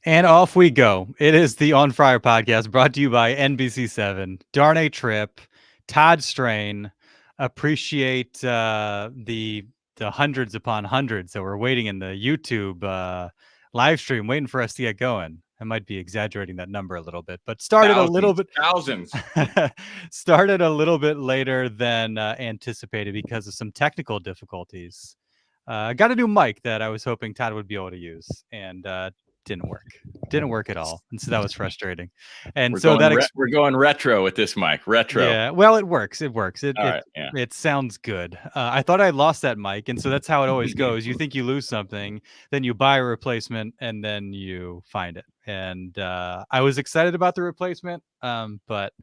And off we go. It is the On Friar podcast brought to you by NBC7. Darnay trip, Todd strain. Appreciate the hundreds upon hundreds that were waiting in the YouTube live stream, waiting for us to get going. I might be exaggerating that number a little bit, but started Thousands. started a little bit later than anticipated because of some technical difficulties. I got a new mic that I was hoping Todd would be able to use, and didn't work at all, and so that was frustrating. And we're going retro with this mic. Yeah, well, it works. It sounds good. I thought I lost that mic, and so that's how it always goes. You think you lose something, then you buy a replacement, and then you find it. And I was excited about the replacement, but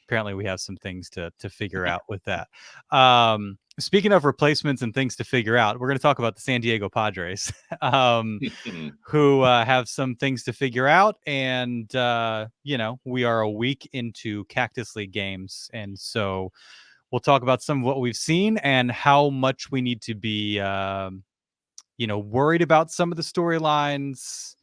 apparently we have some things to figure out with that. Speaking of replacements and things to figure out, we're going to talk about the San Diego Padres, who have some things to figure out. And, we are a week into Cactus League games. And so we'll talk about some of what we've seen and how much we need to be, worried about some of the storylines.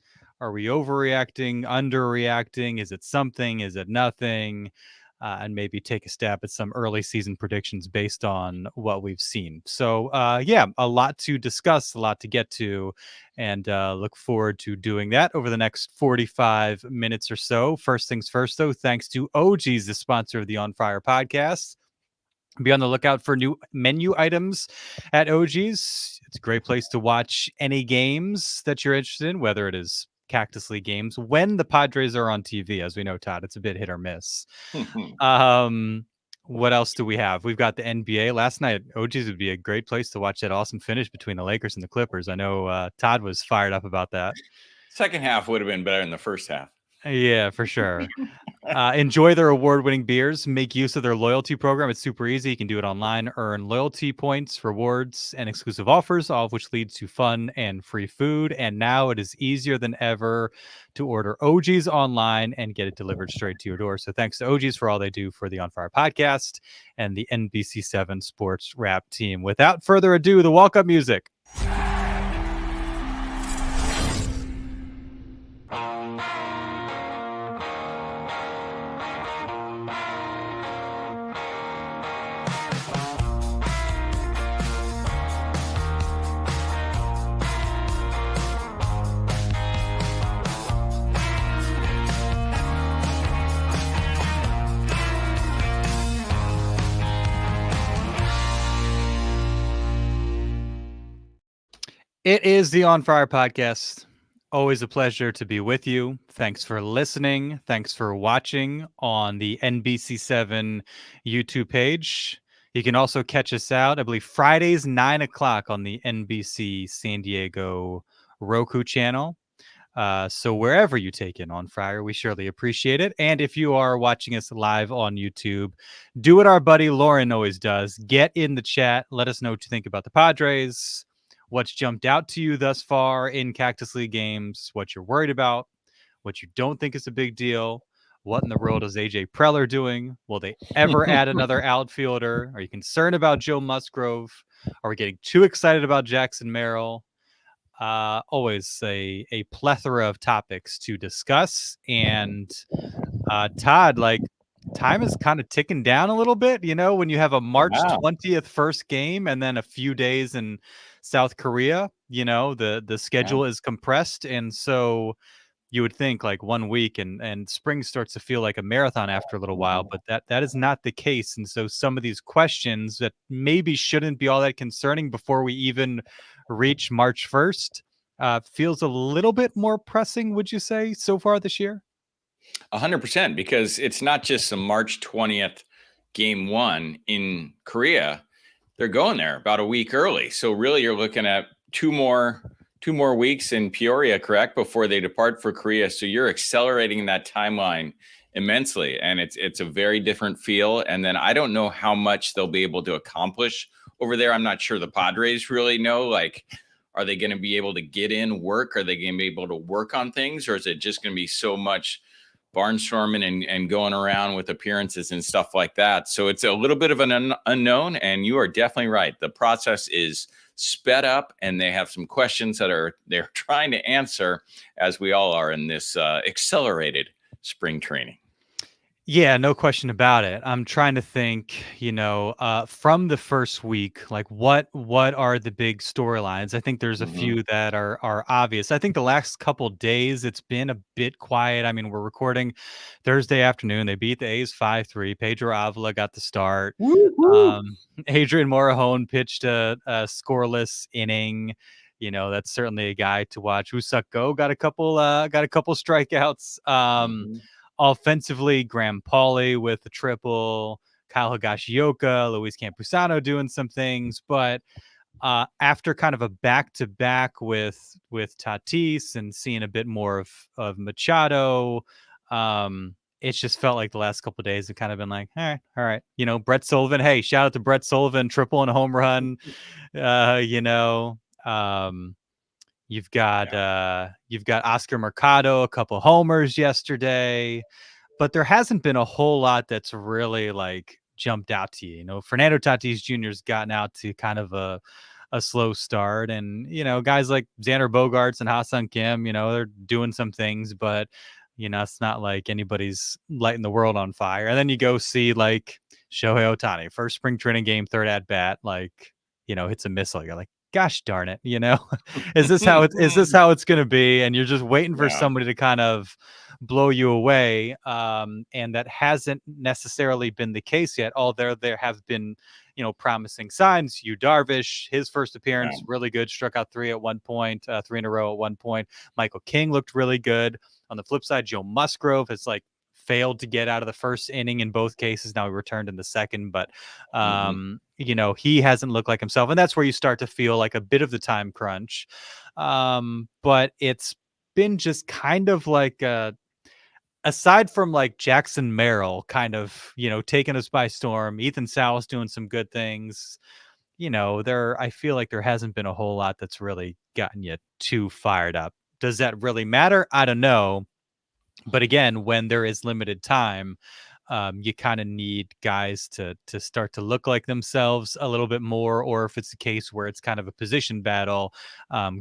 Are we overreacting, underreacting? Is it something? Is it nothing? And maybe take a stab at some early season predictions based on what we've seen. So, a lot to discuss, a lot to get to, and look forward to doing that over the next 45 minutes or so. First things first, though, thanks to OG's, the sponsor of the On Friar podcast. Be on the lookout for new menu items at OG's. It's a great place to watch any games that you're interested in, whether it is Cactus League games when the Padres are on TV. As we know, Todd, it's a bit hit or miss. What else do we have? We've got the NBA. Last night, OG's would be a great place to watch that awesome finish between the Lakers and the Clippers. I know Todd was fired up about that. Second half would have been better than the first half. Yeah, for sure. Enjoy their award-winning beers. Make use of their loyalty program. It's super easy. You can do it online, earn loyalty points, rewards, and exclusive offers, all of which leads to fun and free food. And now it is easier than ever to order OG's online and get it delivered straight to your door. So thanks to OG's for all they do for the On Fire podcast and the NBC7 Sports Wrap team. Without further ado, the walk-up music. It is the On Fire podcast. Always a pleasure to be with you. Thanks for listening. Thanks for watching on the NBC7 YouTube page. You can also catch us out, I believe, Fridays, 9 o'clock on the NBC San Diego Roku channel. So wherever you take in On Friar, we surely appreciate it. And if you are watching us live on YouTube, do what our buddy Lauren always does. Get in the chat. Let us know what you think about the Padres. What's jumped out to you thus far in Cactus League games, what you're worried about, what you don't think is a big deal, what in the world is AJ Preller doing? Will they ever add another outfielder? Are you concerned about Joe Musgrove? Are we getting too excited about Jackson Merrill? Always a plethora of topics to discuss. And Todd, time is kind of ticking down a little bit, when you have a March 20th first game and then a few days in South Korea, the schedule is compressed. And so you would think 1 week and spring starts to feel like a marathon after a little while, but that is not the case. And so some of these questions that maybe shouldn't be all that concerning before we even reach March 1st feels a little bit more pressing, would you say, so far this year? 100%, because it's not just the March 20th game one in Korea. They're going there about a week early. So really you're looking at two more weeks in Peoria, correct, before they depart for Korea. So you're accelerating that timeline immensely, and it's a very different feel. And then I don't know how much they'll be able to accomplish over there. I'm not sure the Padres really know, are they going to be able to get in work? Are they going to be able to work on things? Or is it just going to be so much barnstorming and going around with appearances and stuff like that? So it's a little bit of an unknown, and you are definitely right. The process is sped up, and they have some questions that they're trying to answer, as we all are in this accelerated spring training. Yeah, no question about it. I'm trying to think, from the first week, like what are the big storylines? I think there's a few that are obvious. I think the last couple days it's been a bit quiet. I mean, we're recording Thursday afternoon. They beat the A's 5-3. Pedro Avila got the start. Woo-hoo! Adrian Morejon pitched a scoreless inning. That's certainly a guy to watch. Go got a couple strikeouts. Offensively, Graham Pauley with the triple, Kyle Higashioka, Luis Campusano doing some things, but after kind of a back-to-back with Tatis and seeing a bit more of Machado, it's just felt like the last couple of days have kind of been like, all right. Brett Sullivan. Hey, shout out to Brett Sullivan, triple and a home run. You've got Oscar Mercado, a couple homers yesterday, but there hasn't been a whole lot that's really like jumped out to you. Fernando Tatis Jr.'s gotten out to kind of a slow start, and guys like Xander Bogaerts and Ha-seong Kim, they're doing some things, but it's not like anybody's lighting the world on fire. And then you go see like Shohei Ohtani, first spring training game, third at bat, like hits a missile. You're like, gosh darn it, is this how it's going to be? And you're just waiting for somebody to kind of blow you away. And that hasn't necessarily been the case yet. Although there have been, promising signs. Darvish, his first appearance, really good. Struck out 3 at one point, 3 in a row at one point. Michael King looked really good. On the flip side, Joe Musgrove has failed to get out of the first inning in both cases. Now he returned in the second, but he hasn't looked like himself, and that's where you start to feel like a bit of the time crunch. But it's been just kind of like aside from like Jackson Merrill kind of taking us by storm, Ethan Salas doing some good things. I feel like there hasn't been a whole lot that's really gotten you too fired up. Does that really matter? I don't know. But again, when there is limited time, you kind of need guys to start to look like themselves a little bit more, or if it's the case where it's kind of a position battle,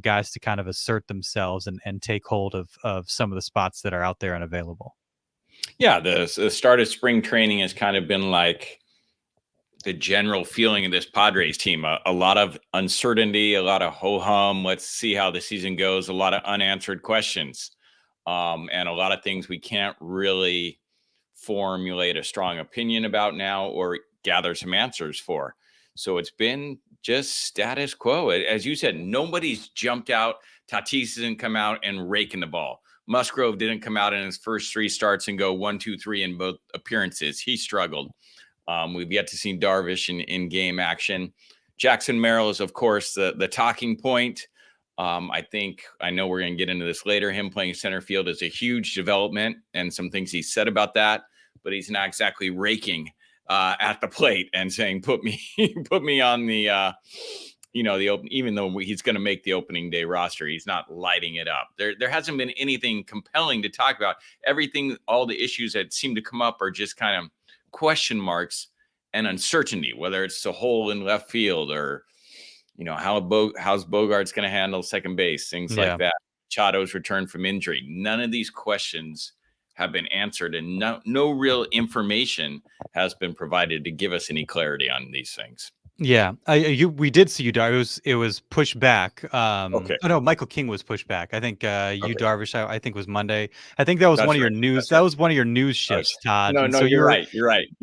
guys to kind of assert themselves and take hold of some of the spots that are out there and available. Yeah, the start of spring training has kind of been like the general feeling of this Padres team. A lot of uncertainty, a lot of ho-hum. Let's see how the season goes. A lot of unanswered questions. And a lot of things we can't really formulate a strong opinion about now or gather some answers for. So it's been just status quo. As you said, nobody's jumped out. Tatis didn't come out and raking the ball. Musgrove didn't come out in his first 3 starts and go 1, 2, 3 in both appearances. He struggled. We've yet to see Darvish in game action. Jackson Merrill is, of course, the talking point. I know we're going to get into this later. Him playing center field is a huge development, and some things he said about that, but he's not exactly raking at the plate and saying, put me on the, the open, even though he's going to make the opening day roster, he's not lighting it up. There hasn't been anything compelling to talk about. Everything, all the issues that seem to come up are just kind of question marks and uncertainty, whether it's the hole in left field or, how's Bogaerts going to handle second base, things like that. Machado's return from injury. None of these questions have been answered, and no real information has been provided to give us any clarity on these things. Yeah, we did see Darvish. It was pushed back. Okay. Oh no, Michael King was pushed back. I think Darvish. I think was Monday. I think that was one of your news. That was one of your news shifts, Todd. No, you're right. You're right.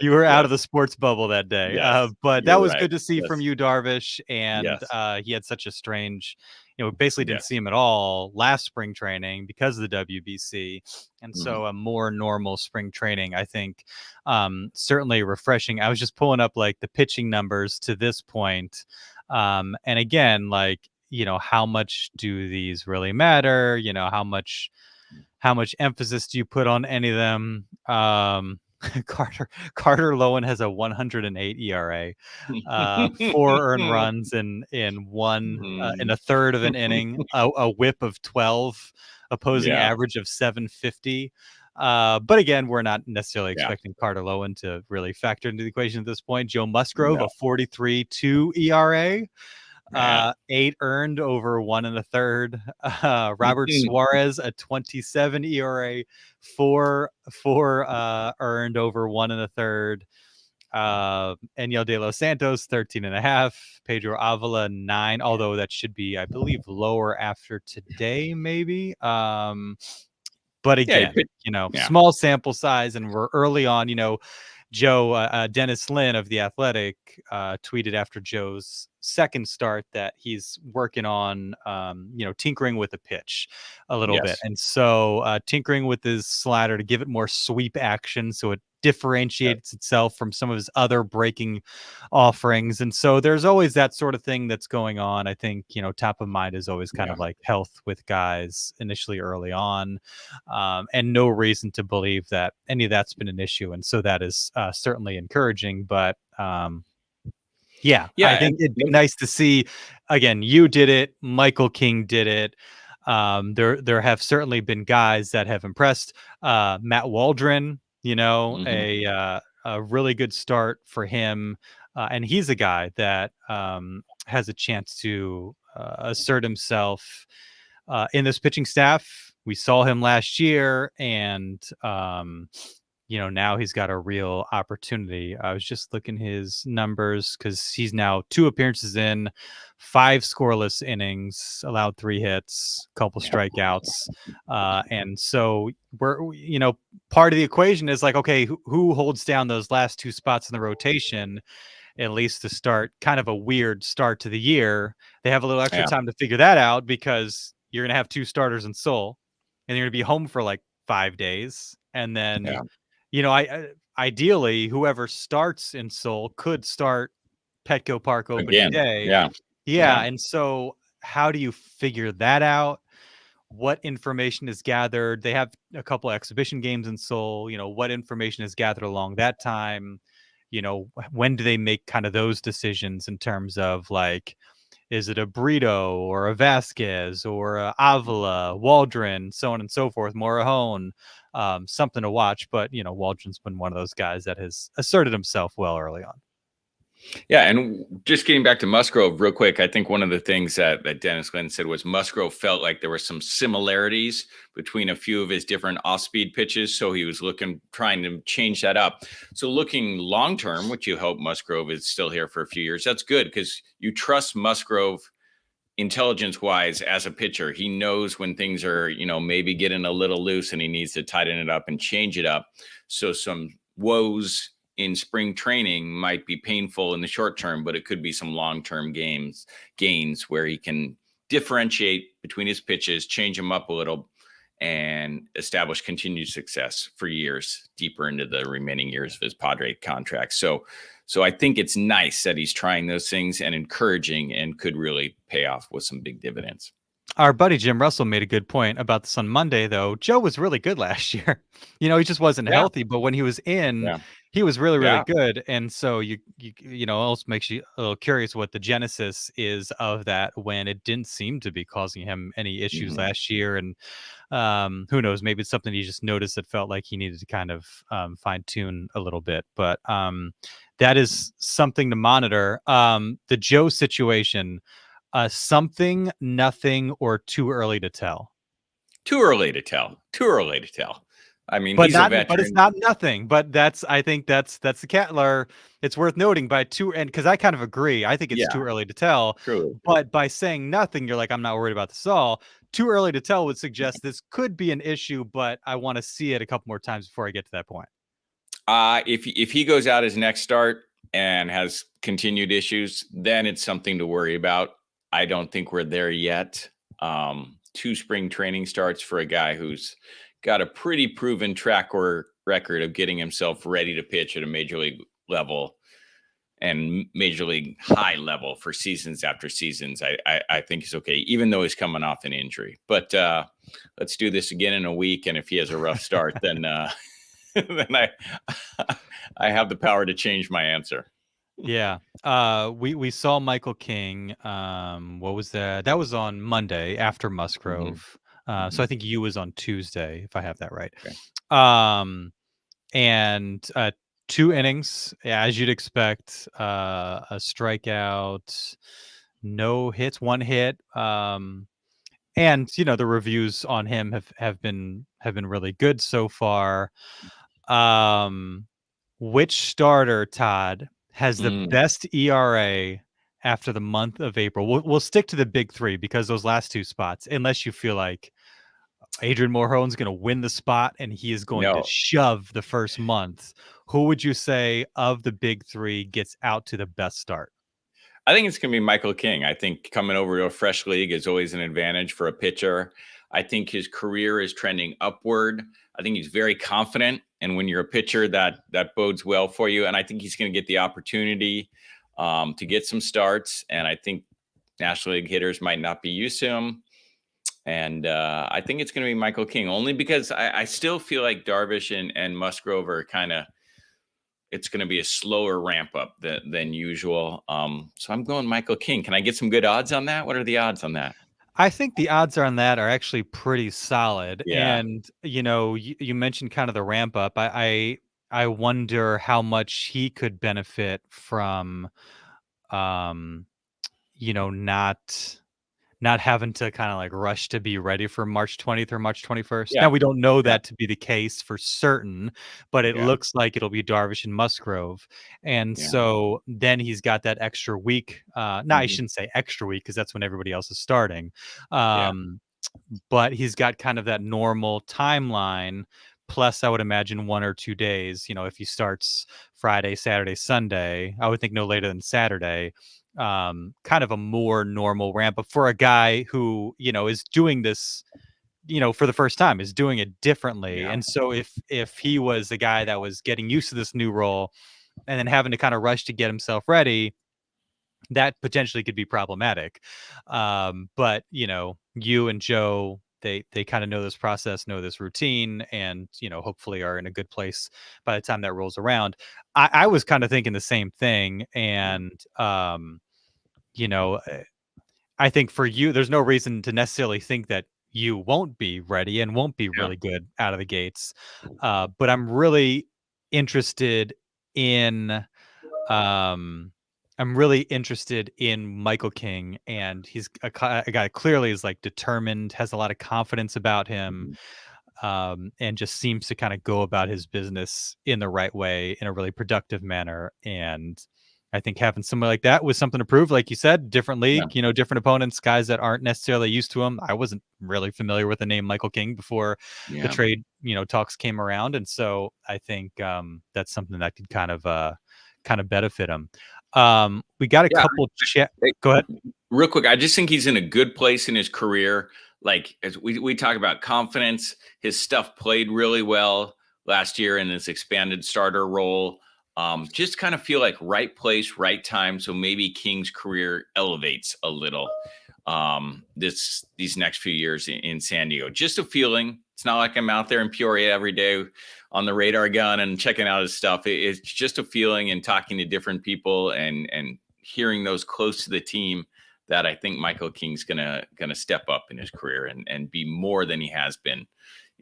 You were out of the sports bubble that day. Yes, but that was good to see from you, Darvish. And he had such a strange, basically didn't see him at all last spring training because of the WBC. And so a more normal spring training, I think, certainly refreshing. I was just pulling up like the pitching numbers to this point. And again, like, how much do these really matter? How much emphasis do you put on any of them? Carter Lowen has a 108 ERA, 4 earned runs in a third of an inning, a whip of 12, opposing average of 750. But again, we're not necessarily Yeah. expecting Carter Lowen to really factor into the equation at this point. Joe Musgrove, No. a 43.2 ERA. Man. 8 earned over 1 1/3. Robert Suarez, a 27 ERA, 4 earned over 1 1/3. Enyel De Los Santos, 13.5. Pedro Avila, 9, although that should be, I believe, lower after today, maybe. But again, Yeah. small sample size, and we're early on. Joe Dennis Lynn of The Athletic tweeted after Joe's second start that he's working on, tinkering with the pitch a little bit. Yes. And so tinkering with his slider to give it more sweep action so it differentiates itself from some of his other breaking offerings. And so there's always that sort of thing that's going on. I think, top of mind is always kind of like health with guys initially early on, and no reason to believe that any of that's been an issue. And so that is certainly encouraging. But I think it'd be nice to see, again, you did it, Michael King did it. There have certainly been guys that have impressed. Matt Waldron, a really good start for him. And he's a guy that has a chance to assert himself in this pitching staff. We saw him last year, and now he's got a real opportunity. I was just looking his numbers because he's now 2 appearances in, 5 scoreless innings, allowed 3 hits, couple strikeouts. And so we're, part of the equation is like, okay, who holds down those last 2 spots in the rotation, at least to start kind of a weird start to the year. They have a little extra time to figure that out because you're going to have 2 starters in Seoul, and you're going to be home for like 5 days. And then, ideally, whoever starts in Seoul could start Petco Park opening day. Yeah. And so how do you figure that out? What information is gathered? They have a couple of exhibition games in Seoul. What information is gathered along that time? When do they make kind of those decisions in terms of like, is it a Brito or a Vasquez or a Avila, Waldron, so on and so forth, Morahone, something to watch. But, Waldron's been one of those guys that has asserted himself well early on. Yeah, and just getting back to Musgrove real quick, I think one of the things that Dennis Lynn said was Musgrove felt like there were some similarities between a few of his different off-speed pitches, so he was trying to change that up. So looking long-term, which you hope Musgrove is still here for a few years, that's good because you trust Musgrove intelligence-wise as a pitcher. He knows when things are, maybe getting a little loose and he needs to tighten it up and change it up. So some woes in spring training might be painful in the short term, but it could be some long-term gains where he can differentiate between his pitches, change them up a little, and establish continued success for years deeper into the remaining years of his Padre contract. So I think it's nice that he's trying those things and encouraging and could really pay off with some big dividends. Our buddy Jim Russell made a good point about this on Monday, though. Joe was really good last year. He just wasn't healthy, but when he was in, he was really, really good. And so you also makes you a little curious what the genesis is of that when it didn't seem to be causing him any issues last year. And who knows, maybe it's something he just noticed that felt like he needed to kind of fine tune a little bit. But that is something to monitor. The Joe situation. Something, nothing, or too early to tell? Too early to tell. I mean, but he's a veteran. But it's not nothing. But I think that's the Catler. It's worth noting because I kind of agree. I think it's too early to tell. True. But by saying nothing, you're like, I'm not worried about this all. Too early to tell would suggest this could be an issue, but I want to see it a couple more times before I get to that point. If he goes out his next start and has continued issues, then it's something to worry about. I don't think we're there yet. 2 spring training starts for a guy who's got a pretty proven track record of getting himself ready to pitch at a major league level and major league high level for seasons after seasons. I think he's okay, even though he's coming off an injury. But let's do this again in a week. And if he has a rough start, then then I have the power to change my answer. Yeah. We saw Michael King. What was that? That was on Monday after Musgrove. So I think you was on Tuesday, if I have that right. Okay. And 2 innings, as you'd expect, a strikeout, no hits, 1 hit. And the reviews on him have been really good so far. Um, which starter, Todd, has the Mm, best ERA after the month of April? We'll stick to the big 3 because those last 2 spots, unless you feel like Adrian Morejon's going to win the spot and he is going to no, shove the first month. Who would you say of the big 3 gets out to the best start? I think it's going to be Michael King. I think coming over to a fresh league is always an advantage for a pitcher. I think his career is trending upward. I think he's very confident, and when you're a pitcher, that bodes well for you. And I think he's going to get the opportunity to get some starts. And I think National League hitters might not be used to him. And I think it's going to be Michael King, only because I still feel like Darvish and Musgrove are kind of, it's going to be a slower ramp up than usual. So I'm going Michael King. Can I get some good odds on that? What are the odds on that? I think the odds on that are actually pretty solid. Yeah. And you mentioned kind of the ramp up. I wonder how much he could benefit from, um, not having to kind of like rush to be ready for March 20th or March 21st. Now Yeah. we don't know Yeah. that to be the case for certain, but it Yeah. looks like it'll be Darvish and Musgrove. And Yeah. so then he's got that extra week. No, I Mhm. shouldn't say extra week because that's when everybody else is starting. Yeah. But he's got kind of that normal timeline. Plus, I would imagine 1 or 2 days. If he starts Friday, Saturday, Sunday, I would think no later than Saturday. Kind of a more normal ramp up for a guy who is doing this for the first time, is doing it differently. Yeah. And so if he was a guy that was getting used to this new role and then having to kind of rush to get himself ready, that potentially could be problematic. But you and Joe, they kind of know this process, know this routine, and hopefully are in a good place by the time that rolls around. I was kind of thinking the same thing. And you know uh, I think for you, there's no reason to necessarily think that you won't be ready and won't be Yeah. really good out of the gates. But I'm really interested in um, Michael King, and he's a guy clearly is like determined, has a lot of confidence about him, Mhm. and just seems to kind of go about his business in the right way, in a really productive manner. And I think having somebody like that with something to prove, like you said, different Yeah. league, different opponents, guys that aren't necessarily used to him. I wasn't really familiar with the name Michael King before the Yeah. trade, talks came around, and so I think that's something that could kind of benefit him. We got a Yeah. couple chat. Hey, Go ahead. real quick, I just think he's in a good place in his career. Like, as we talk about confidence, his stuff played really well last year in this expanded starter role. Just kind of feel like right place, right time. So maybe King's career elevates a little these next few years in San Diego. Just a feeling. It's not like I'm out there in Peoria every day on the radar gun and checking out his stuff. It's just a feeling, and talking to different people and hearing those close to the team, that I think Michael King's gonna step up in his career and be more than he has been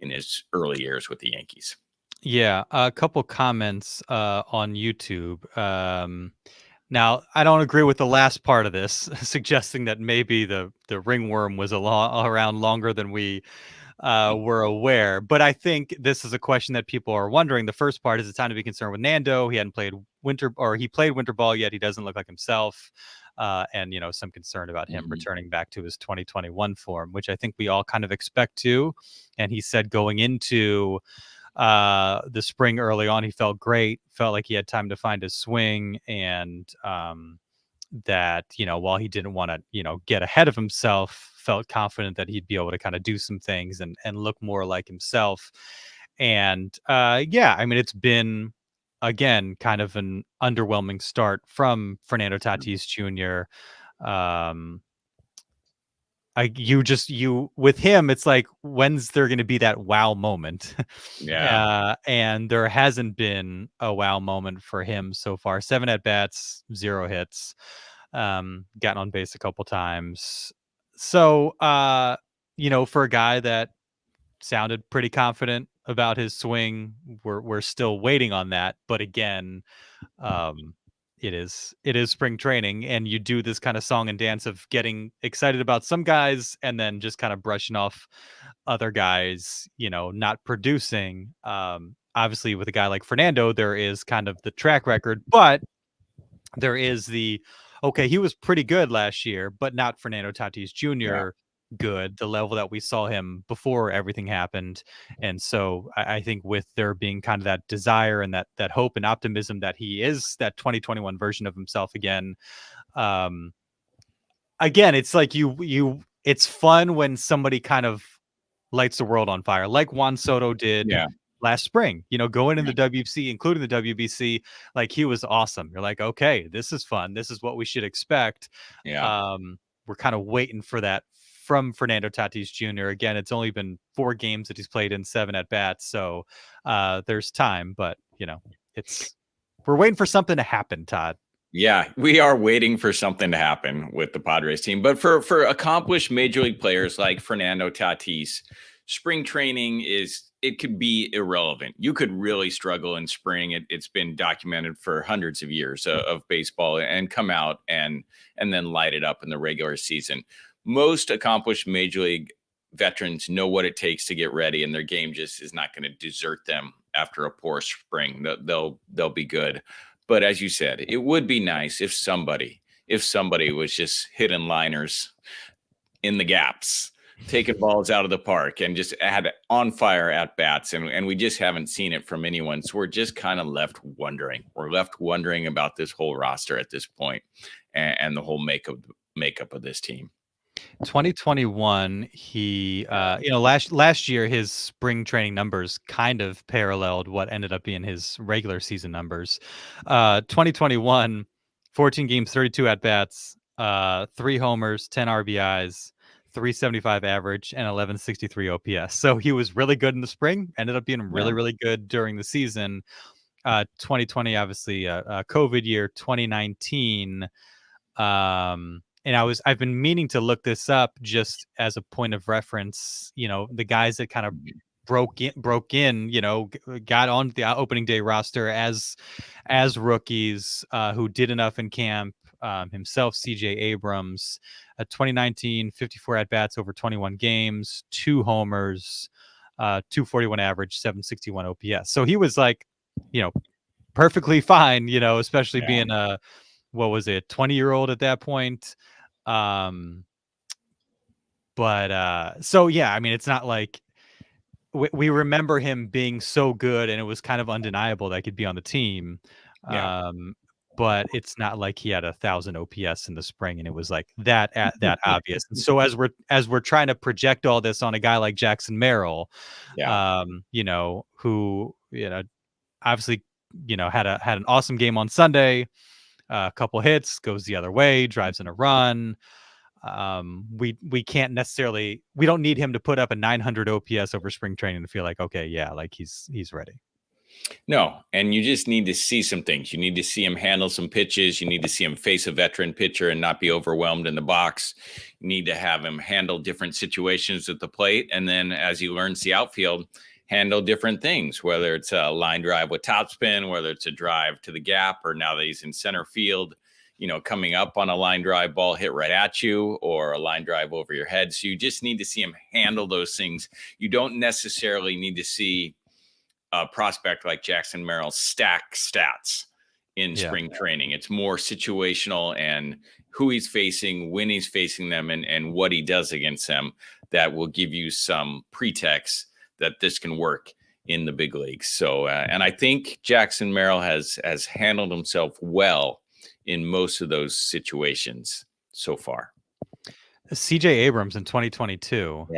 in his early years with the Yankees. Yeah, a couple comments on YouTube. Now, I don't agree with the last part of this, suggesting that maybe the ringworm was around longer than we were aware. But I think this is a question that people are wondering. The first part is, it's time to be concerned with Nando. He hadn't played he played winter ball yet. He doesn't look like himself. And some concern about him Mhm. returning back to his 2021 form, which I think we all kind of expect to. And he said going into the spring early on, he felt great, felt like he had time to find his swing, and that while he didn't want to get ahead of himself, felt confident that he'd be able to kind of do some things and look more like himself. And yeah, I mean, it's been, again, kind of an underwhelming start from Fernando Tatis Jr. um you with him, it's like, when's there going to be that wow moment? Yeah. And there hasn't been a wow moment for him so far. 7 at bats, 0 hits, gotten on base a couple times. So for a guy that sounded pretty confident about his swing, we're still waiting on that. But again, um, it is spring training, and you do this kind of song and dance of getting excited about some guys and then just kind of brushing off other guys, not producing. Obviously, with a guy like Fernando, there is kind of the track record, but there is okay, he was pretty good last year, but not Fernando Tatis Yeah. Jr. good, the level that we saw him before everything happened. And so I think with there being kind of that desire and that hope and optimism that he is that 2021 version of himself again. Um, again, it's like it's fun when somebody kind of lights the world on fire, like Juan Soto did Yeah. last spring, going in Yeah. the WC, including the WBC. Like, he was awesome. You're like, okay, this is fun. This is what we should expect. Yeah. We're kind of waiting for that from Fernando Tatis Jr. Again, it's only been 4 games that he's played in 7 at bats. So there's time, but we're waiting for something to happen, Todd. Yeah, we are waiting for something to happen with the Padres team. But for accomplished major league players like Fernando Tatis, spring training it could be irrelevant. You could really struggle in spring. It's been documented for hundreds of years of baseball, and come out and then light it up in the regular season. Most accomplished major league veterans know what it takes to get ready, and their game just is not going to desert them after a poor spring. They'll be good. But as you said, it would be nice if somebody was just hitting liners in the gaps, taking balls out of the park, and just had on fire at bats. And we just haven't seen it from anyone. So we're just kind of left wondering. We're left wondering about this whole roster at this point, and the whole makeup of this team. 2021, he last year his spring training numbers kind of paralleled what ended up being his regular season numbers. 2021, 14 games, 32 at bats, 3 homers, 10 RBIs, 375 average, and 1163 OPS. So he was really good in the spring, ended up being really, really good during the season. 2020, obviously a COVID year. 2019, and I've been meaning to look this up just as a point of reference. The guys that kind of broke in, got on the opening day roster as rookies, who did enough in camp. Himself, CJ Abrams, 2019, 54 at bats over 21 games, 2 homers, 241 average, 761 OPS. So he was like, perfectly fine, especially being a, what was it, 20-year-old at that point. So yeah, I mean, it's not like we remember him being so good and it was kind of undeniable that he could be on the team. But it's not like he had 1,000 OPS in the spring and it was like that obvious. And so as we're trying to project all this on a guy like Jackson Merrill, who, obviously, had an awesome game on Sunday, a couple hits, goes the other way, drives in a run. We can't necessarily, we don't need him to put up a 900 OPS over spring training to feel like, okay, yeah, like he's ready. No, and you just need to see some things. You need to see him handle some pitches. You need to see him face a veteran pitcher and not be overwhelmed in the box. You need to have him handle different situations at the plate. And then as he learns the outfield, handle different things, whether it's a line drive with topspin, whether it's a drive to the gap, or now that he's in center field, coming up on a line drive ball hit right at you, or a line drive over your head. So you just need to see him handle those things. You don't necessarily need to see a prospect like Jackson Merrill stack stats in spring training. It's more situational, and who he's facing, when he's facing them, and what he does against them, that will give you some pretext that this can work in the big leagues. So, and I think Jackson Merrill has handled himself well in most of those situations so far. CJ Abrams in 2022.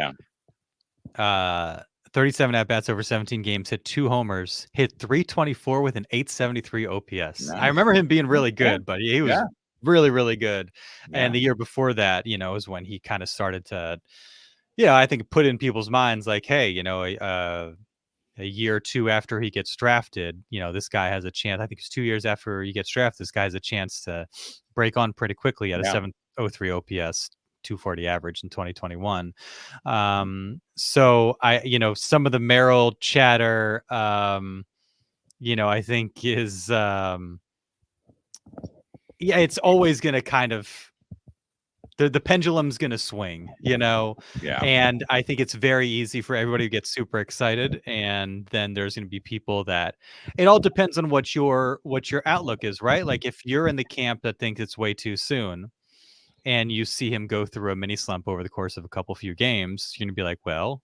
37 at bats over 17 games, hit 2 homers, hit 324 with an 873 OPS. Nice. I remember him being really good, but he was really, really good. And the year before that, is when he kind of started to, I think put in people's minds like, hey, a year or 2 after he gets drafted, this guy has a chance. I think it's 2 years after he gets drafted, this guy has a chance to break on pretty quickly at a 703 OPS. 240 average in 2021. So some of the Merrill chatter, I think is, it's always going to kind of, the pendulum's going to swing, Yeah. and I think it's very easy for everybody to get super excited. And then there's going to be people that, it all depends on what your outlook is, right? Like if you're in the camp that thinks it's way too soon and you see him go through a mini slump over the course of a few games, you're going to be like, well,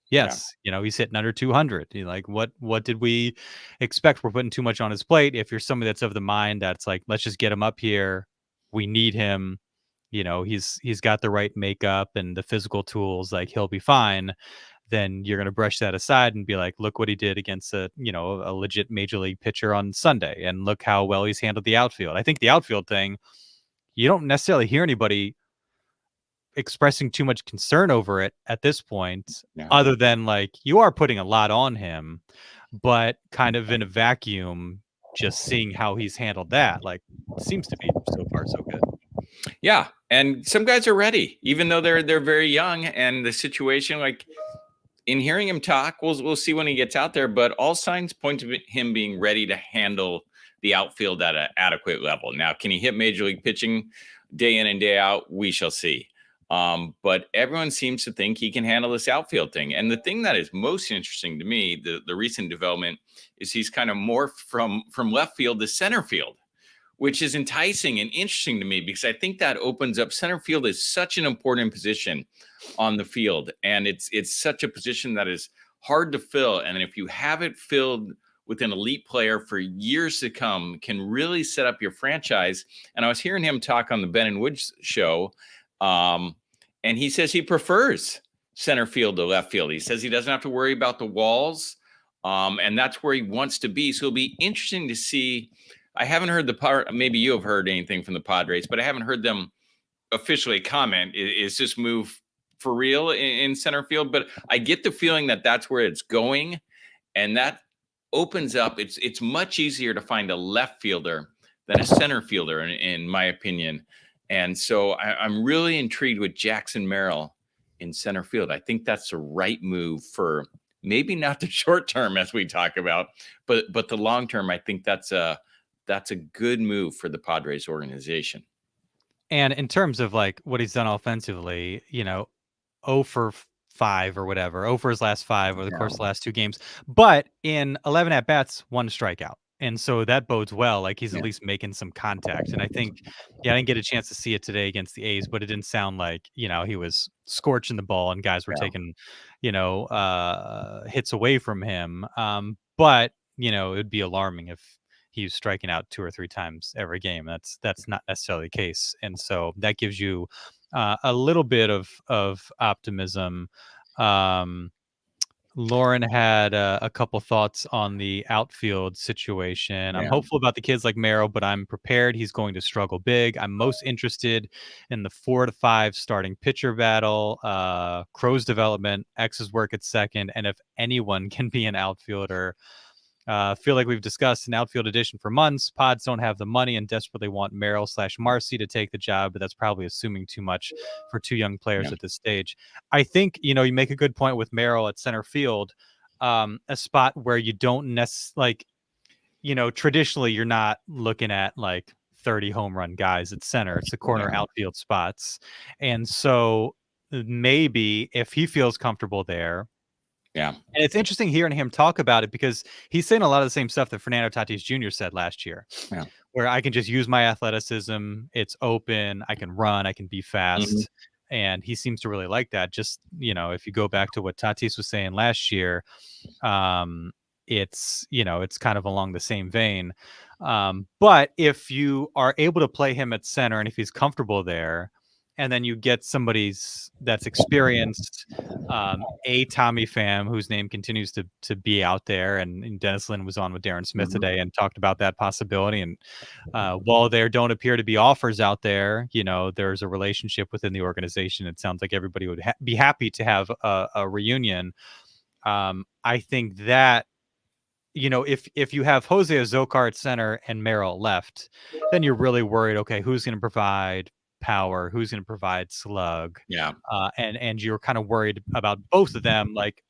yes, he's hitting under 200. You're like, what did we expect? We're putting too much on his plate. If you're somebody that's of the mind that's like, let's just get him up here. We need him. He's got the right makeup and the physical tools, like he'll be fine. Then you're going to brush that aside and be like, look what he did against a legit major league pitcher on Sunday. And look how well he's handled the outfield. I think the outfield thing, you don't necessarily hear anybody expressing too much concern over it at this point, other than like, you are putting a lot on him, but kind of in a vacuum, just seeing how he's handled that, like, seems to be so far so good. Yeah, and some guys are ready, even though they're very young. And the situation, like in hearing him talk, we'll see when he gets out there. But all signs point to him being ready to handle the outfield at an adequate level. Now, can he hit major league pitching day in and day out? We shall see. But everyone seems to think he can handle this outfield thing. And the thing that is most interesting to me, the recent development, is he's kind of morphed from left field to center field, which is enticing and interesting to me because I think that opens up. Center field is such an important position on the field, and it's such a position that is hard to fill. And if you have it filled with an elite player for years to come, can really set up your franchise. And I was hearing him talk on the Ben and Woods show, and he says he prefers center field to left field. He says he doesn't have to worry about the walls, and that's where he wants to be. So it'll be interesting to see. I haven't heard maybe you have heard anything from the Padres, but I haven't heard them officially comment. Is this move for real in center field? But I get the feeling that that's where it's going, and that opens up. It's much easier to find a left fielder than a center fielder, in my opinion. And so I'm really intrigued with Jackson Merrill in center field. I think that's the right move for maybe not the short term as we talk about, but the long term. I think that's a good move for the Padres organization. And in terms of like what he's done offensively, 0 for 5 or whatever, 0 for his last 5 over the course of the last 2 games, but in 11 at bats, 1 strikeout. And so that bodes well. Like he's at least making some contact. And I think, I didn't get a chance to see it today against the A's, but it didn't sound like, he was scorching the ball and guys were taking, hits away from him. But, it would be alarming if he's striking out 2 or 3 times every game. That's not necessarily the case. And so that gives you a little bit of optimism. Lauren had a couple thoughts on the outfield situation. I'm hopeful about the kids like Merrill, but I'm prepared he's going to struggle big. I'm most interested in the 4 to 5 starting pitcher battle, Crow's development, X's work at second, and if anyone can be an outfielder. Feel like we've discussed an outfield addition for months. Pods don't have the money and desperately want Merrill/Marcy to take the job, but that's probably assuming too much for 2 young players at this stage. I think, you make a good point with Merrill at center field, a spot where you don't necessarily, traditionally you're not looking at like 30 home run guys at center. It's the corner outfield spots. And so maybe if he feels comfortable there, and it's interesting hearing him talk about it because he's saying a lot of the same stuff that Fernando Tatis Jr. said last year, where I can just use my athleticism. It's open. I can run. I can be fast. And he seems to really like that. Just, if you go back to what Tatis was saying last year, it's kind of along the same vein. But if you are able to play him at center and if he's comfortable there, and then you get somebody that's experienced, a Tommy Pham, whose name continues to be out there. And Dennis Lynn was on with Darren Smith today and talked about that possibility. And while there don't appear to be offers out there, there's a relationship within the organization. It sounds like everybody would be happy to have a reunion. I think that, if you have Jose Azocar at center and Merrill left, then you're really worried, okay, who's going to provide power, who's going to provide slug. Yeah. And you're kind of worried about both of them. Like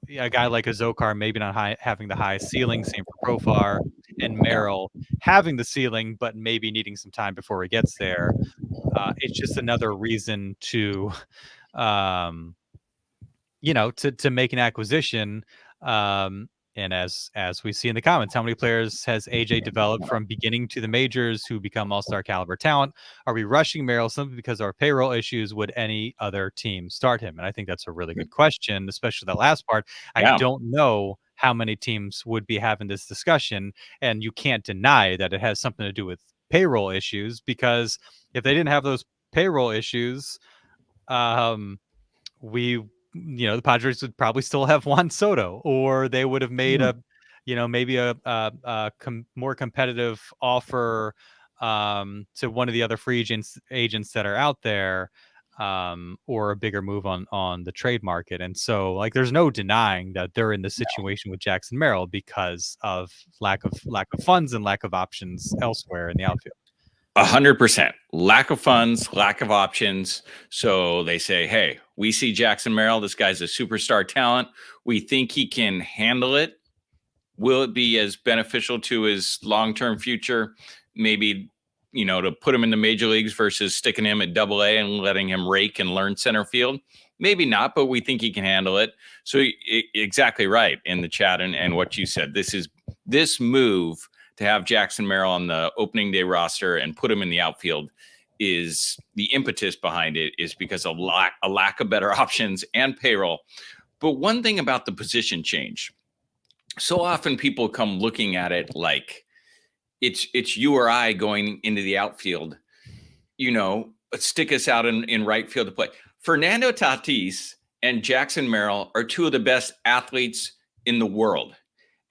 a guy like a Zokar maybe not having the highest ceiling, same for Profar, and Yeah. Merrill having the ceiling, but maybe needing some time before he gets there. It's just another reason to, to make an acquisition. And as we see in the comments, how many players has AJ developed from beginning to the majors who become all-star caliber talent? Are we rushing Merrill simply because of our payroll issues? Would any other team start him? And I think that's a really good question, especially that last part. I don't know how many teams would be having this discussion, and you can't deny that it has something to do with payroll issues, because if they didn't have those payroll issues, the Padres would probably still have Juan Soto, or they would have made maybe a more competitive offer to one of the other free agents that are out there, or a bigger move on the trade market. And so, like, there's no denying that they're in the situation with Jackson Merrill because of lack of funds and lack of options elsewhere in the outfield. 100%. Lack of funds, lack of options. So they say, hey, we see Jackson Merrill. This guy's a superstar talent. We think he can handle it. Will it be as beneficial to his long-term future? Maybe, to put him in the major leagues versus sticking him at AA and letting him rake and learn center field? Maybe not, but we think he can handle it. So exactly right in the chat and what you said. This move to have Jackson Merrill on the opening day roster and put him in the outfield is the impetus behind it, is because of a lack of better options and payroll. But one thing about the position change, so often people come looking at it like it's you or I going into the outfield, stick us out in right field to play. Fernando Tatis and Jackson Merrill are two of the best athletes in the world.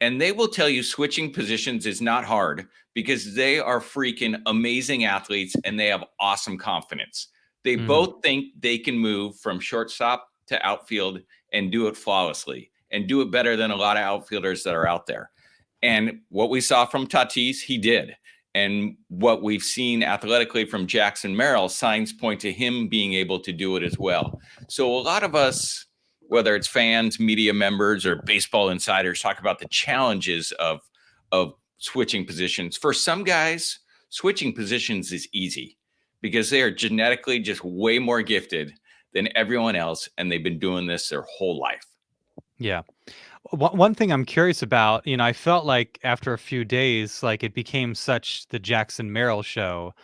And they will tell you switching positions is not hard because they are freaking amazing athletes and they have awesome confidence. They both think they can move from shortstop to outfield and do it flawlessly and do it better than a lot of outfielders that are out there. And what we saw from Tatis, he did. And what we've seen athletically from Jackson Merrill, signs point to him being able to do it as well. So a lot of us, whether it's fans, media members, or baseball insiders, talk about the challenges of switching positions. For some guys, switching positions is easy because they are genetically just way more gifted than everyone else, and they've been doing this their whole life. Yeah. One thing I'm curious about, I felt like after a few days, like it became such the Jackson Merrill show,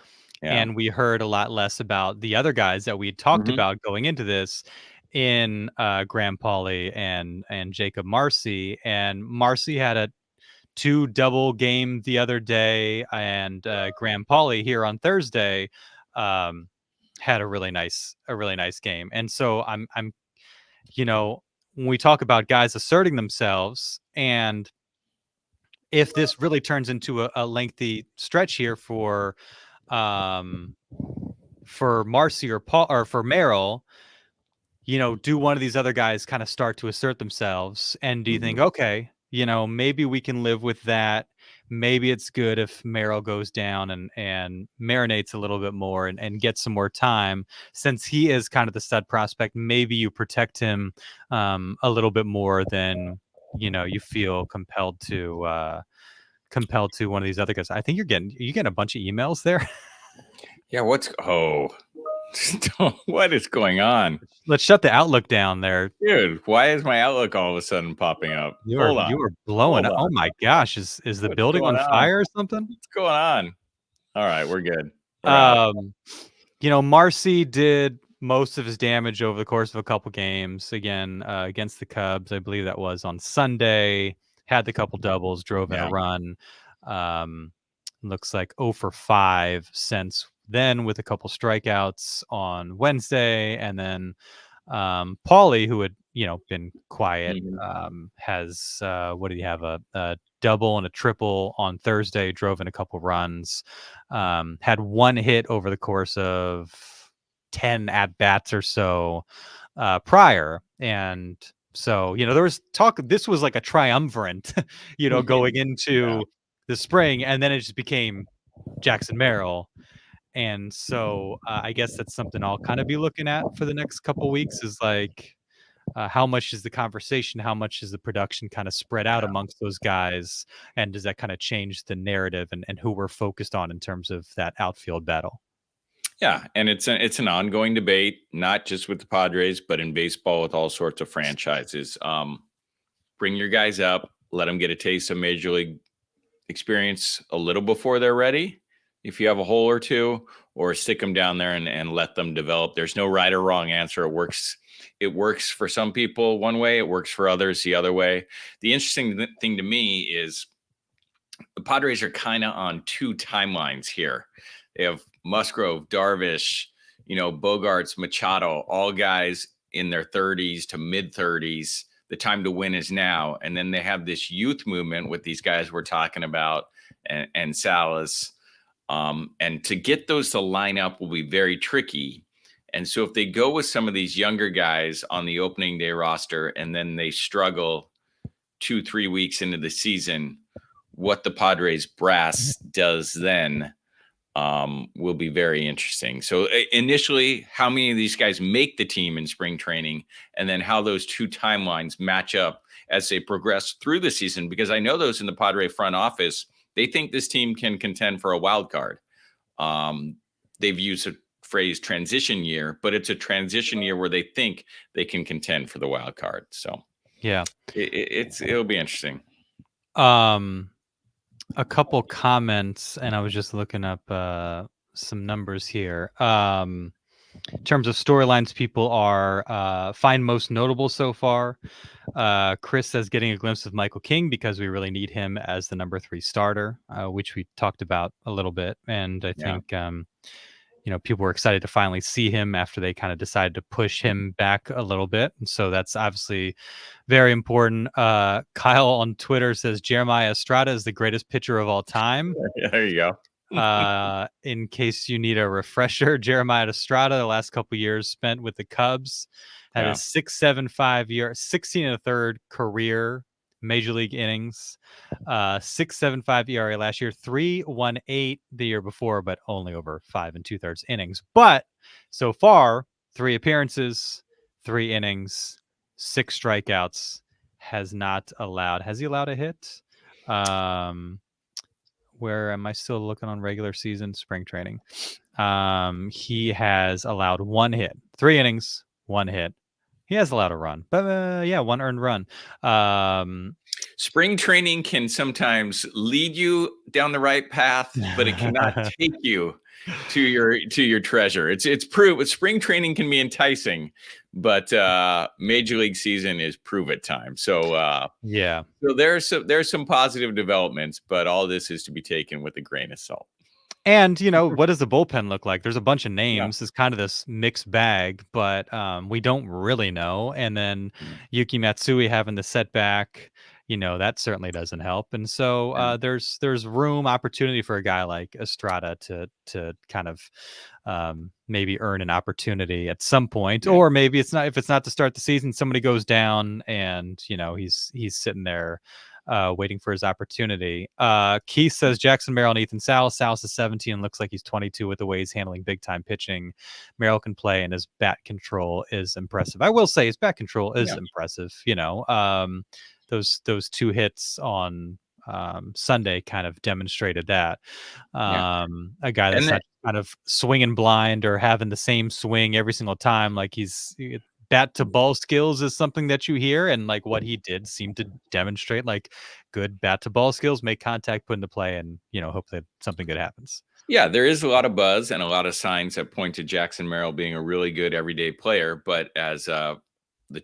and we heard a lot less about the other guys that we had talked about going into this, in Graham Pauley and Jacob Marcy. And Marcy had a 2 double game the other day, and Graham Pauley here on Thursday had a really nice game. And so I'm when we talk about guys asserting themselves, and if this really turns into a lengthy stretch here for Marcy or Paul, or for Merrill, do one of these other guys kind of start to assert themselves? And do you think, okay, maybe we can live with that? Maybe it's good if Merrill goes down and marinates a little bit more and gets some more time, since he is kind of the stud prospect. Maybe you protect him a little bit more than you feel compelled to one of these other guys. I think you're getting a bunch of emails there. Yeah, what is going on? Let's shut the Outlook down there. Dude, why is my Outlook all of a sudden popping up? You are blowing up. Oh my gosh, is the building on fire or something? What's going on? All right, we're good. Marcy did most of his damage over the course of a couple games. Again, against the Cubs, I believe that was on Sunday. Had the couple doubles, drove in a run. Looks like 0 for 5 since then, with a couple strikeouts on Wednesday. And then Paulie, who had been quiet, has what did he have, a double and a triple on Thursday, drove in a couple runs, had 1 hit over the course of 10 at bats or so prior. And so there was talk this was like a triumvirate going into the spring, and then it just became Jackson Merrill. And so I guess that's something I'll kind of be looking at for the next couple weeks is like how much is the conversation, how much is the production kind of spread out amongst those guys, and does that kind of change the narrative and who we're focused on in terms of that outfield battle? Yeah, and it's an ongoing debate, not just with the Padres, but in baseball with all sorts of franchises. Bring your guys up, let them get a taste of major league experience a little before they're ready. If you have a hole or two, or stick them down there and let them develop. There's no right or wrong answer. It works. It works for some people one way. It works for others the other way. The interesting thing to me is the Padres are kind of on two timelines here. They have Musgrove, Darvish, Bogarts, Machado, all guys in their 30s to mid 30s. The time to win is now. And then they have this youth movement with these guys we're talking about and Salas. And to get those to line up will be very tricky. And so if they go with some of these younger guys on the opening day roster and then they struggle 2-3 weeks into the season, what the Padres brass does then will be very interesting. So initially, how many of these guys make the team in spring training, and then how those two timelines match up as they progress through the season, because I know those in the Padre front office, they think this team can contend for a wild card. They've used a phrase transition year, but it's a transition year where they think they can contend for the wild card. So yeah, it'll be interesting. A couple comments, and I was just looking up some numbers here. In terms of storylines, people are find most notable so far. Chris says getting a glimpse of Michael King because we really need him as the number 3 starter, which we talked about a little bit. And I think, people were excited to finally see him after they kind of decided to push him back a little bit. And so that's obviously very important. Kyle on Twitter says Jeremiah Estrada is the greatest pitcher of all time. There you go. In case you need a refresher, Jeremiah Estrada, the last couple years spent with the Cubs, had a 6.75 year, 16 and a third career major league innings, 6.75 ERA last year, 3.18 the year before, but only over 5 2/3 innings. But so far, 3 appearances, 3 innings, 6 strikeouts. Has he allowed a hit? Where am I still looking on regular season spring training? He has allowed 1 hit, 3 innings, 1 hit. He has allowed a run, but 1 earned run. Spring training can sometimes lead you down the right path, but it cannot take you to your treasure. It's prove spring training can be enticing, but major league season is prove it time. So so there's some positive developments, but all this is to be taken with a grain of salt. And, what does the bullpen look like? There's a bunch of names. It's kind of this mixed bag, but we don't really know. And then Yuki Matsui having the setback, that certainly doesn't help. And so there's opportunity for a guy like Estrada to kind of maybe earn an opportunity at some point. Or maybe if it's not to start the season, somebody goes down and, he's sitting there waiting for his opportunity. Keith says Jackson, Merrill, and Ethan Salas. Salas is 17 and looks like he's 22 with the way he's handling big time pitching. Merrill can play and his bat control is impressive. I will say his bat control is impressive. Those 2 hits on Sunday kind of demonstrated that. A guy that's not kind of swinging blind or having the same swing every single time. Like bat to ball skills is something that you hear, and like what he did seemed to demonstrate like good bat to ball skills, make contact, put into play, and hopefully something good happens. Yeah, there is a lot of buzz and a lot of signs that point to Jackson Merrill being a really good everyday player. But as the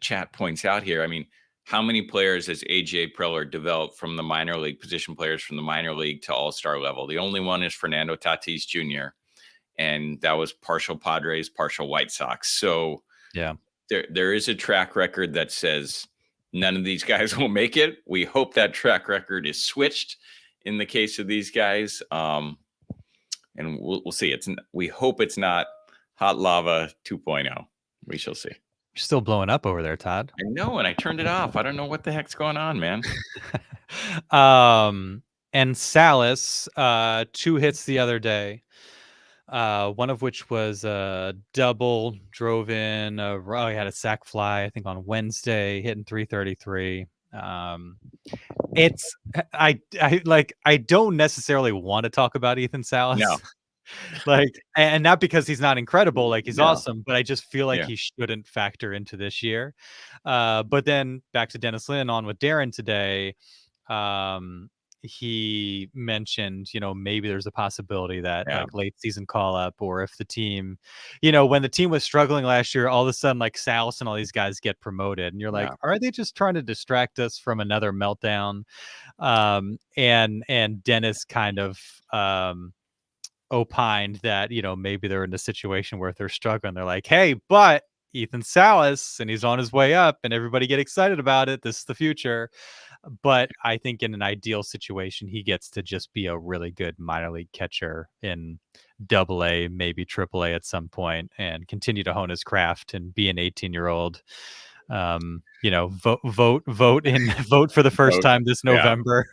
chat points out here, I mean, how many players has AJ Preller developed from the minor league, position players from the minor league to all-star level? The only one is Fernando Tatis Jr., and that was partial Padres, partial White Sox. So there is a track record that says none of these guys will make it. We hope that track record is switched in the case of these guys. And we'll see. We hope it's not hot lava 2.0. We shall see. You're still blowing up over there, Todd. I know, and I turned it off. I don't know what the heck's going on, man. And Salas, 2 hits the other day. one of which was a double, drove in. He had a sac fly, I think, on Wednesday, hitting 333. It's I don't necessarily want to talk about Ethan Salas. No. Like, and not because he's not incredible, like he's No. awesome, but I just feel like Yeah. he shouldn't factor into this year. But then back to Dennis Lin on with Darren today. He mentioned, maybe there's a possibility that Yeah. like late season call up, or if the team, when the team was struggling last year, all of a sudden like Salas and all these guys get promoted, and you're like, Yeah. are they just trying to distract us from another meltdown? And Dennis kind of opined that maybe they're in a situation where if they're struggling, they're like, hey, but Ethan Salas, and he's on his way up, and everybody get excited about it. This is the future. But I think in an ideal situation, he gets to just be a really good minor league catcher in AA, maybe AAA at some point, and continue to hone his craft and be an 18-year-old. Vote vote for the first time this November.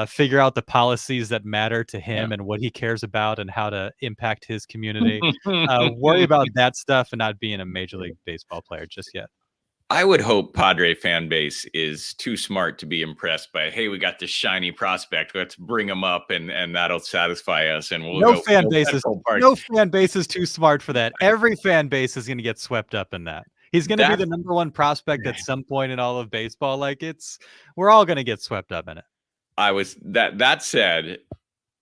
Figure out the policies that matter to him and what he cares about and how to impact his community. Worry about that stuff and not being a Major League Baseball player just yet. I would hope Padre fan base is too smart to be impressed by, hey, we got this shiny prospect. Let's bring him up and that'll satisfy us. And no fan base is too smart for that. Every fan base is going to get swept up in that. He's going to be the number one prospect at some point in all of baseball. Like we're all going to get swept up in it. That said,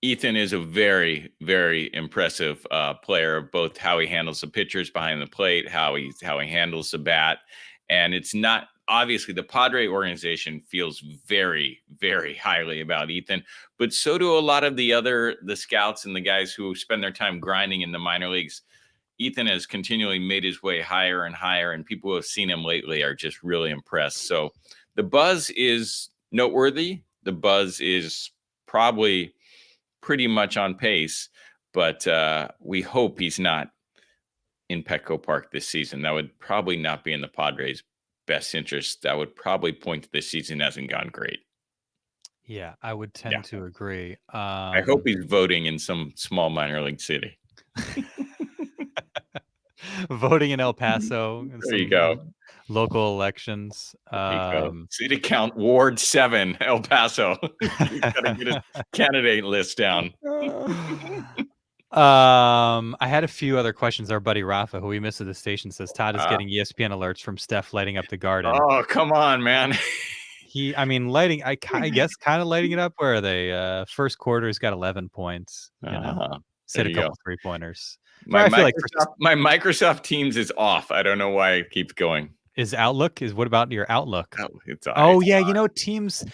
Ethan is a very, very impressive player, both how he handles the pitchers behind the plate, how he handles the bat. And it's not, obviously the Padre organization feels very, very highly about Ethan, but so do a lot of the scouts and the guys who spend their time grinding in the minor leagues. Ethan has continually made his way higher and higher, and people who have seen him lately are just really impressed. So the buzz is noteworthy. The buzz is probably pretty much on pace, but we hope he's not in Petco Park this season. That would probably not be in the Padres' best interest. That would probably point to this season hasn't gone great. Yeah, I would tend to agree. I hope he's voting in some small minor league city. Voting in El Paso. There you go. Local elections. City count Ward 7, El Paso. You gotta get his candidate list down. I had a few other questions. Our buddy Rafa, who we missed at the station, says Todd is getting ESPN alerts from Steph lighting up the garden. Oh, come on, man. Lighting, I guess kind of lighting it up. Where are they? First quarter, he's got 11 points. Hit a couple 3-pointers. My Microsoft Teams is off. I don't know why it keeps going. What about your Outlook? Oh, Teams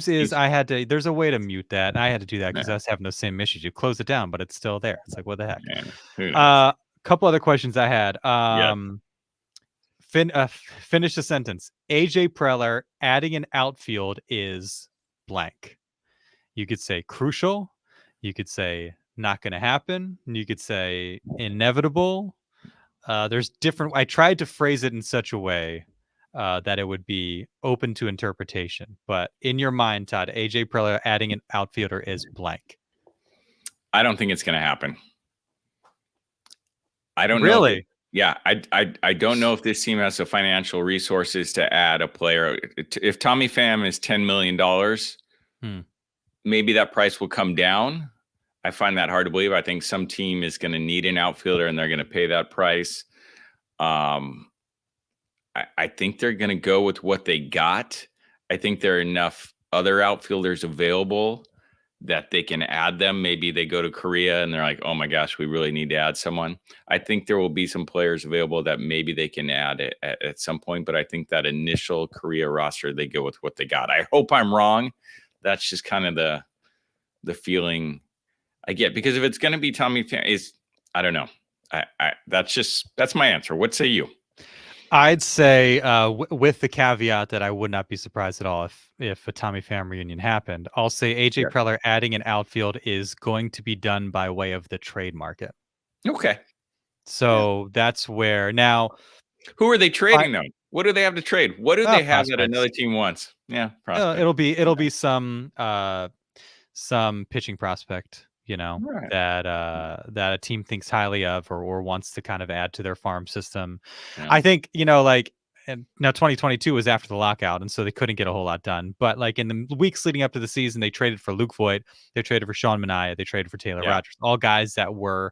is, there's a way to mute that. I had to do that because I was having the same issues. You close it down, but it's still there. It's like, what the heck? A couple other questions I had. Finish the sentence. AJ Preller adding an outfield is blank. You could say crucial. You could say not going to happen. You could say inevitable. There's different. I tried to phrase it in such a way that it would be open to interpretation. But in your mind, Todd, AJ Preller adding an outfielder is blank. I don't think it's going to happen. I don't really. I don't know if this team has the financial resources to add a player. If Tommy Pham is $10 million, maybe that price will come down. I find that hard to believe. I think some team is going to need an outfielder and they're going to pay that price. I think they're going to go with what they got. I think there are enough other outfielders available that they can add them. Maybe they go to Korea and they're like, oh my gosh, we really need to add someone. I think there will be some players available that maybe they can add at some point. But I think that initial Korea roster, they go with what they got. I hope I'm wrong. That's just kind of the feeling I get, because if it's going to be Tommy Pham, I don't know. That's my answer. What say you? I'd say with the caveat that I would not be surprised at all if a Tommy Pham reunion happened. I'll say AJ Preller adding an outfield is going to be done by way of the trade market. Okay. So that's where now. Who are they trading though? What do they have to trade? What do they have that another team wants? Yeah, it'll be some pitching prospect. Right. that a team thinks highly of or wants to kind of add to their farm system. Yeah. I think, like, and now 2022 was after the lockout, and so they couldn't get a whole lot done. But like in the weeks leading up to the season, they traded for Luke Voigt, they traded for Sean Manaea, they traded for Taylor Yeah. Rogers, all guys that were,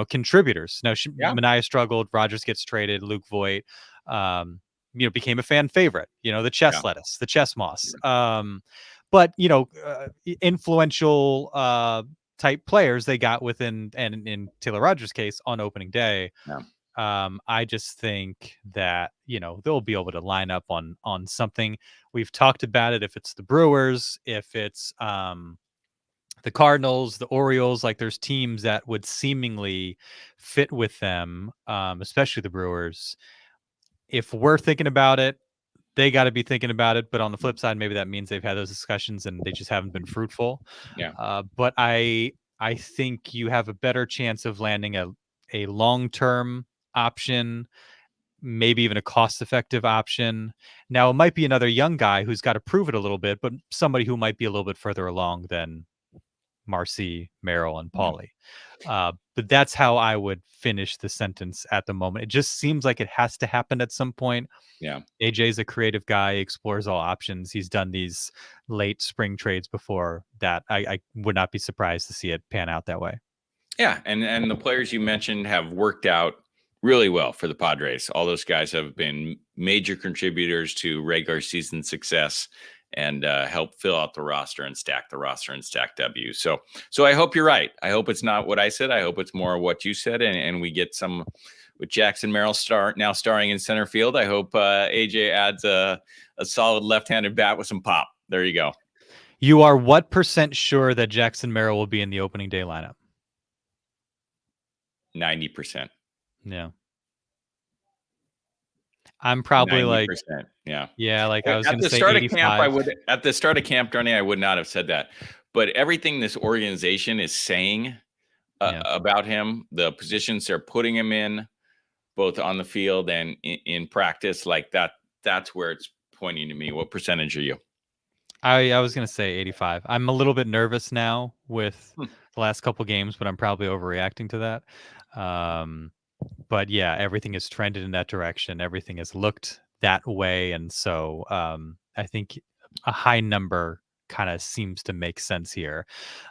contributors. Now Yeah. Manaea struggled, Rogers gets traded, Luke Voigt, became a fan favorite. The chess Yeah. lettuce, the chess moss. But influential type players they got within, and in Taylor Rogers' case, on opening day. Yeah. I just think that they'll be able to line up on something. We've talked about it. If it's the Brewers, if it's the Cardinals, the Orioles, like there's teams that would seemingly fit with them, especially the Brewers. If we're thinking about it, they got to be thinking about it. But on the flip side, maybe that means they've had those discussions and they just haven't been fruitful. Yeah. But I think you have a better chance of landing a long-term option, maybe even a cost-effective option. Now, it might be another young guy who's got to prove it a little bit, but somebody who might be a little bit further along than Marcy, Merrill, and Paulie. But that's how I would finish the sentence at the moment. It just seems like it has to happen at some point. Yeah. AJ's a creative guy, he explores all options. He's done these late spring trades before that. I would not be surprised to see it pan out that way. Yeah. And the players you mentioned have worked out really well for the Padres. All those guys have been major contributors to regular season success and help fill out the roster and stack W. So I hope you're right. I hope it's not what I said. I hope it's more what you said, and we get some with Jackson Merrill now starring in center field. I hope AJ adds a solid left-handed bat with some pop. There you go. You are what % sure that Jackson Merrill will be in the opening day lineup? 90%. Yeah. I'm probably 90%, like, yeah. Like I was going to say start 85. of camp, at the start of camp, Darnay, I would not have said that. But everything this organization is saying about him, the positions they're putting him in, both on the field and in practice, like that's where it's pointing to me. What percentage are you? I was going to say 85. I'm a little bit nervous now with the last couple games, but I'm probably overreacting to that. But yeah, everything has trended in that direction. Everything has looked that way. And so I think a high number kind of seems to make sense here.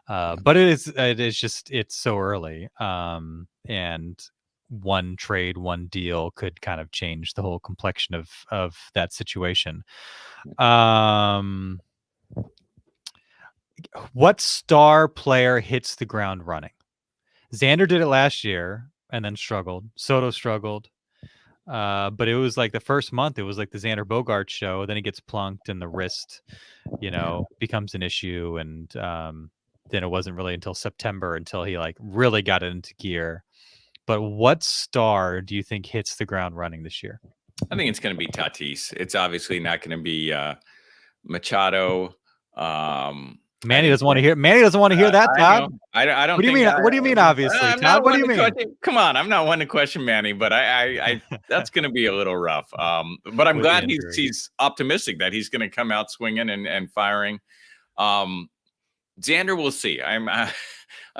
But it's so early. And one trade, one deal could kind of change the whole complexion of that situation. What star player hits the ground running? Xander did it last year and then struggled. Soto struggled. But it was like the first month, it was like the Xander Bogaerts show. Then he gets plunked and the wrist, becomes an issue. And then it wasn't really until September until he like really got it into gear. But what star do you think hits the ground running this year? I think it's going to be Tatis. It's obviously not going to be Machado. Manny doesn't want to hear. Manny doesn't want to hear that, Todd. I don't. What do you mean? What do you mean? Obviously, Todd. What do you mean? Come on, I'm not one to question Manny, but I that's going to be a little rough. But I'm glad he's optimistic that he's going to come out swinging and firing. Xander, we'll see. I'm a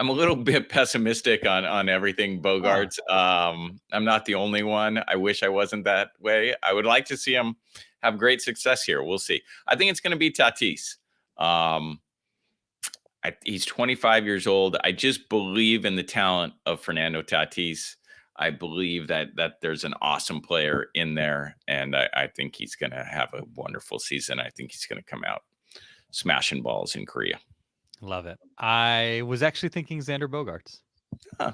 little bit pessimistic on everything Bogaerts. I'm not the only one. I wish I wasn't that way. I would like to see him have great success here. We'll see. I think it's going to be Tatis. He's 25 years old. I just believe in the talent of Fernando Tatis. I believe that there's an awesome player in there, and I think he's going to have a wonderful season. I think he's going to come out smashing balls in Korea. Love it. I was actually thinking Xander Bogaerts.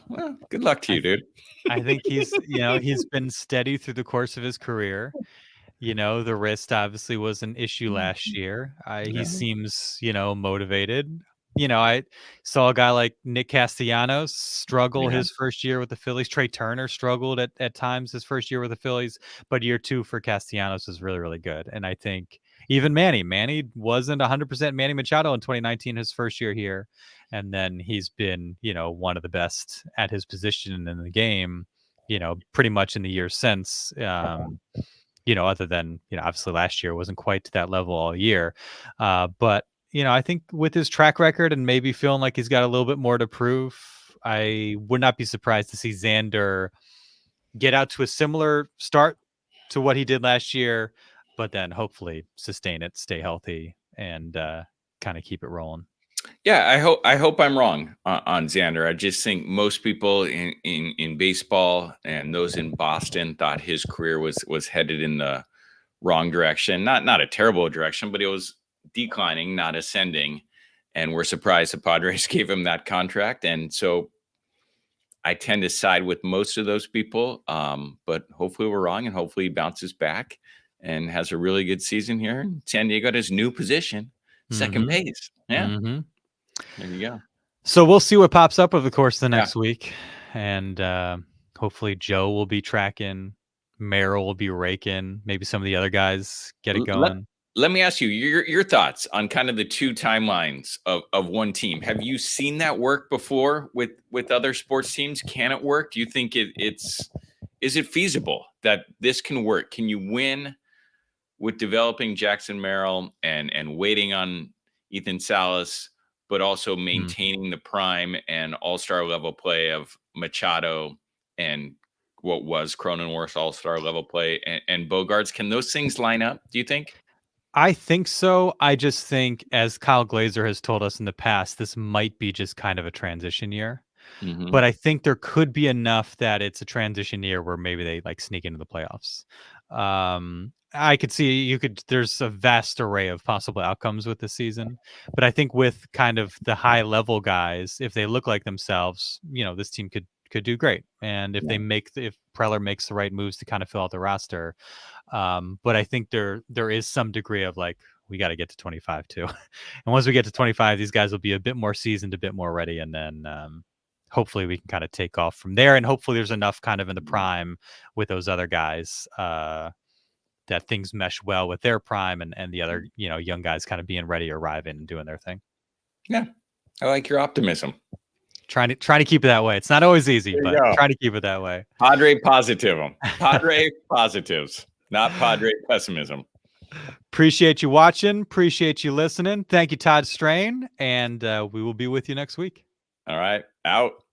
Well, good luck to you, dude. I think he's been steady through the course of his career. The wrist obviously was an issue last year. He seems, motivated. I saw a guy like Nick Castellanos struggle his first year with the Phillies. Trey Turner struggled at times his first year with the Phillies, but year 2 for Castellanos was really, really good. And I think even Manny wasn't 100% Manny Machado in 2019, his first year here. And then he's been, one of the best at his position in the game, pretty much in the years since, other than, obviously last year wasn't quite to that level all year. But I think with his track record and maybe feeling like he's got a little bit more to prove, I would not be surprised to see Xander get out to a similar start to what he did last year, but then hopefully sustain it, stay healthy, and kind of keep it rolling. Yeah, I hope I'm wrong on Xander. I just think most people in baseball and those in Boston thought his career was headed in the wrong direction. Not a terrible direction, but it was declining, not ascending. And we're surprised the Padres gave him that contract. And so I tend to side with most of those people. But hopefully we're wrong, and hopefully he bounces back and has a really good season here. San Diego got his new position, second base. Yeah. There you go. So we'll see what pops up over the course of the next week. And hopefully Joe will be tracking. Merrill will be raking. Maybe some of the other guys get it going. Let me ask you your thoughts on kind of the two timelines of one team. Have you seen that work before with other sports teams? Can it work? Do you think is it feasible that this can work? Can you win with developing Jackson Merrill and waiting on Ethan Salas, but also maintaining the prime and all-star level play of Machado and what was Cronenworth all-star level play and Bogarts? Can those things line up, do you think? I think so. I just think, as Kyle Glazer has told us in the past, this might be just kind of a transition year. But I think there could be enough that it's a transition year where maybe they like sneak into the playoffs. I could see there's a vast array of possible outcomes with this season, but I think with kind of the high level guys, if they look like themselves, this team could do great. And if if Preller makes the right moves to kind of fill out the roster. But I think there is some degree of like, we got to get to 25 too. And once we get to 25, these guys will be a bit more seasoned, a bit more ready. And then, hopefully we can kind of take off from there. And hopefully there's enough kind of in the prime with those other guys, that things mesh well with their prime and the other, young guys kind of being ready, arriving and doing their thing. Yeah. I like your optimism. Trying to keep it that way. It's not always easy, but try to keep it that way. Padre positivism. Padre positives, not Padre pessimism. Appreciate you watching. Appreciate you listening. Thank you, Todd Strain. And we will be with you next week. All right. Out.